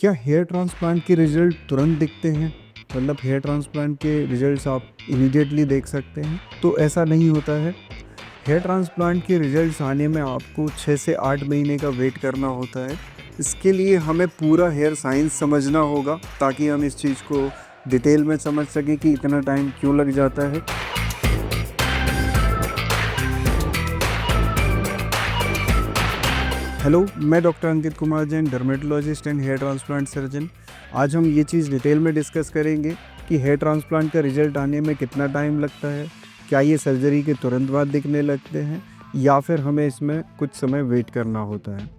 क्या hair transplant के result तुरंत दिखते हैं? मतलब हेयर ट्रांसप्लांट के रिजल्ट्स आप इमीडिएटली देख सकते हैं? तो ऐसा नहीं होता है। हेयर ट्रांसप्लांट के रिजल्ट्स आने में आपको 6 से 8 महीने का वेट करना होता है। इसके लिए हमें पूरा हेयर साइंस समझना होगा ताकि हम इस चीज़ को डिटेल में समझ सकें कि इतना टाइम क्यों लग जाता है। हेलो, मैं doctor Ankit Kumar Jain, dermatologist and hair transplant surgeon. आज हम ये चीज़ डिटेल में डिस्कस करेंगे कि हेयर ट्रांसप्लांट का रिजल्ट आने में कितना टाइम लगता है, क्या ये सर्जरी के तुरंत बाद दिखने लगते हैं या फिर हमें इसमें कुछ समय वेट करना होता है।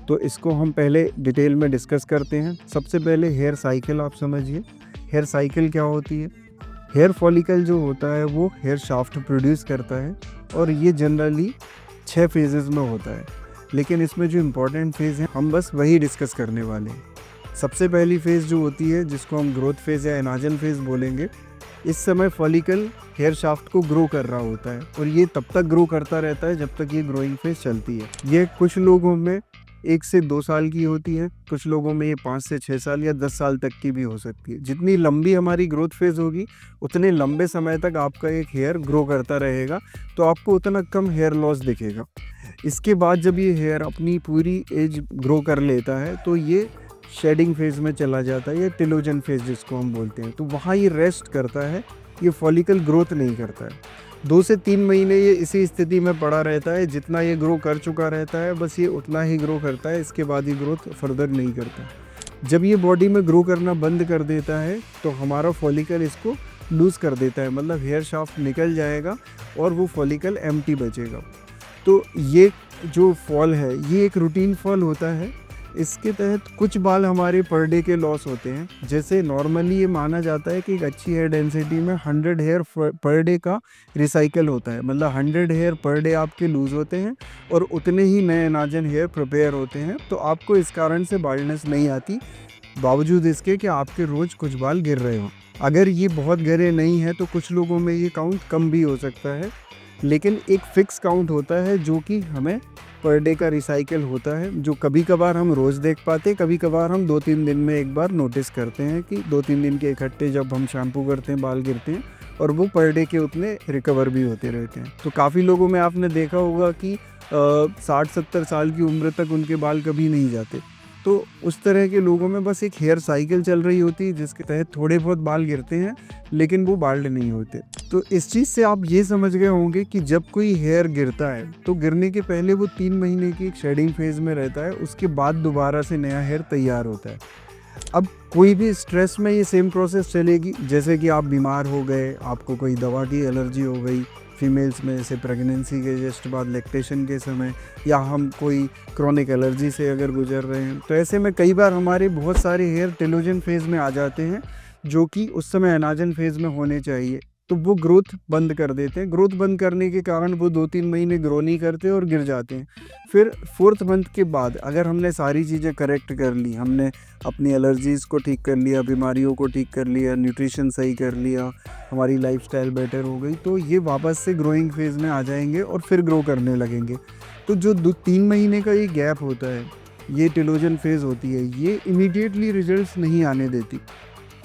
तो इसको हम पहले डिटेल में डिस्कस करते हैं। सबसे पहले हेयर साइकिल आप समझिए। हेयर साइकिल क्या होती है? हेयर फॉलिकल जो होता है वो हेयर शाफ्ट प्रोड्यूस करता है और ये जनरली 6 फेजेस में होता है, लेकिन इसमें जो इम्पोर्टेंट फेज़ है हम बस वही डिस्कस करने वाले हैं। सबसे पहली फेज़ जो होती है जिसको हम ग्रोथ फेज़ या एनाजन फेज़ बोलेंगे, इस समय फॉलिकल हेयर शाफ्ट को ग्रो कर रहा होता है और ये तब तक ग्रो करता रहता है जब तक ये ग्रोइंग फेज़ चलती है। ये कुछ लोगों में 1 से 2 साल की होती है, कुछ लोगों में ये 5 से 6 साल या 10 साल तक की भी हो सकती है। जितनी लंबी हमारी ग्रोथ फेज़ होगी उतने लंबे समय तक आपका एक हेयर ग्रो करता रहेगा, तो आपको उतना कम हेयर लॉस दिखेगा। इसके बाद जब ये हेयर अपनी पूरी एज ग्रो कर लेता है तो ये शेडिंग फेज़ में चला जाता है या टेलोजन फेज़ जिसको हम बोलते हैं, तो वहाँ ये रेस्ट करता है, ये फॉलिकल ग्रोथ नहीं करता है। 2 से 3 महीने ये इसी स्थिति में पड़ा रहता है, जितना ये ग्रो कर चुका रहता है बस ये उतना ही ग्रो करता है, इसके बाद ये ग्रोथ फर्दर नहीं करता। जब ये बॉडी में ग्रो करना बंद कर देता है तो हमारा फॉलिकल इसको लूज़ कर देता है, मतलब हेयर शाफ्ट निकल जाएगा और वो फॉलिकल एम्प्टी बचेगा। तो ये जो फॉल है ये एक रूटीन फॉल होता है। इसके तहत कुछ बाल हमारे पर डे के लॉस होते हैं। जैसे नॉर्मली ये माना जाता है कि एक अच्छी हेयर डेंसिटी में 100 हेयर पर डे का रिसाइकल होता है, मतलब 100 हेयर पर डे आपके लूज़ होते हैं और उतने ही नए नाजन हेयर प्रिपेयर होते हैं। तो आपको इस कारण से बाल्डनेस नहीं आती, बावजूद इसके कि आपके रोज़ कुछ बाल गिर रहे हों। अगर ये बहुत गिरे नहीं हैं तो कुछ लोगों में ये काउंट कम भी हो सकता है, लेकिन एक फ़िक्स काउंट होता है जो कि हमें पर डे का रिसाइकिल होता है, जो कभी कभार हम रोज़ देख पाते, कभी कभार हम 2-3 दिन में एक बार नोटिस करते हैं कि 2-3 दिन के इकट्ठे जब हम शैम्पू करते हैं बाल गिरते हैं और वो पर डे के उतने रिकवर भी होते रहते हैं। तो काफ़ी लोगों में आपने देखा होगा कि 60-70 साल की उम्र तक उनके बाल कभी नहीं जाते। तो उस तरह के लोगों में बस एक हेयर साइकिल चल रही होती है जिसके तहत थोड़े बहुत बाल गिरते हैं लेकिन वो बाल्ड नहीं होते। तो इस चीज़ से आप ये समझ गए होंगे कि जब कोई हेयर गिरता है तो गिरने के पहले वो 3 महीने की एक शेडिंग फेज़ में रहता है, उसके बाद दोबारा से नया हेयर तैयार होता है। अब कोई भी स्ट्रेस में ये सेम प्रोसेस चलेगी, जैसे कि आप बीमार हो गए, आपको कोई दवा की एलर्जी हो गई, फीमेल्स में जैसे प्रेगनेंसी के जस्ट बाद लैक्टेशन के समय, या हम कोई क्रॉनिक एलर्जी से अगर गुजर रहे हैं, तो ऐसे में कई बार हमारे बहुत सारे हेयर टेलोजन फेज़ में आ जाते हैं जो कि उस समय एनाजन फेज़ में होने चाहिए, तो वो ग्रोथ बंद कर देते हैं। ग्रोथ बंद करने के कारण वो 2-3 महीने ग्रो नहीं करते और गिर जाते हैं। फिर 4th मंथ के बाद अगर हमने सारी चीज़ें करेक्ट कर ली, हमने अपनी एलर्जीज़ को ठीक कर लिया, बीमारियों को ठीक कर लिया, न्यूट्रिशन सही कर लिया, हमारी लाइफस्टाइल बेटर हो गई, तो ये वापस से ग्रोइंग फेज़ में आ जाएंगे और फिर ग्रो करने लगेंगे। तो जो 2-3 महीने का ये गैप होता है, ये टेलोजन फेज़ होती है, ये इमीडिएटली रिजल्ट्स नहीं आने देती।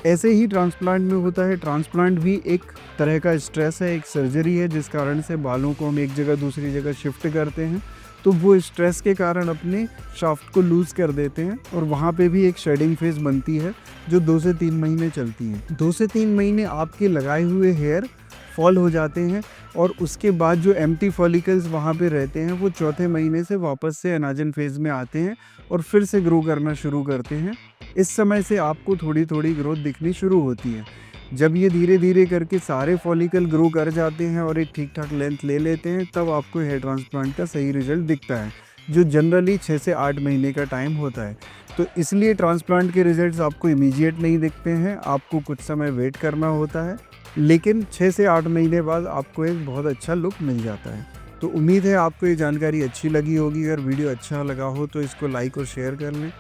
ऐसे ही ट्रांसप्लांट में होता है। ट्रांसप्लांट भी एक तरह का स्ट्रेस है, एक सर्जरी है जिस कारण से बालों को हम एक जगह दूसरी जगह शिफ्ट करते हैं, तो वो स्ट्रेस के कारण अपने शाफ्ट को लूज़ कर देते हैं और वहाँ पे भी एक शेडिंग फेज़ बनती है जो 2 से 3 महीने चलती है। 2 से 3 महीने आपके लगाए हुए हेयर फॉल हो जाते हैं और उसके बाद जो एम्प्टी फॉलिकल्स वहाँ पे रहते हैं वो चौथे महीने से वापस से एनाजन फेज़ में आते हैं और फिर से ग्रो करना शुरू करते हैं। इस समय से आपको थोड़ी थोड़ी ग्रोथ दिखनी शुरू होती है। जब ये धीरे धीरे करके सारे फॉलिकल ग्रो कर जाते हैं और एक ठीक ठाक लेंथ ले लेते हैं, तब आपको हेयर ट्रांसप्लांट का सही रिजल्ट दिखता है, जो जनरली 6 से 8 महीने का टाइम होता है। तो इसलिए ट्रांसप्लांट के रिजल्ट्स आपको इमीडिएट नहीं दिखते हैं, आपको कुछ समय वेट करना होता है, लेकिन 6 से 8 महीने बाद आपको एक बहुत अच्छा लुक मिल जाता है। तो उम्मीद है आपको ये जानकारी अच्छी लगी होगी। अगर वीडियो अच्छा लगा हो तो इसको लाइक और शेयर कर लें।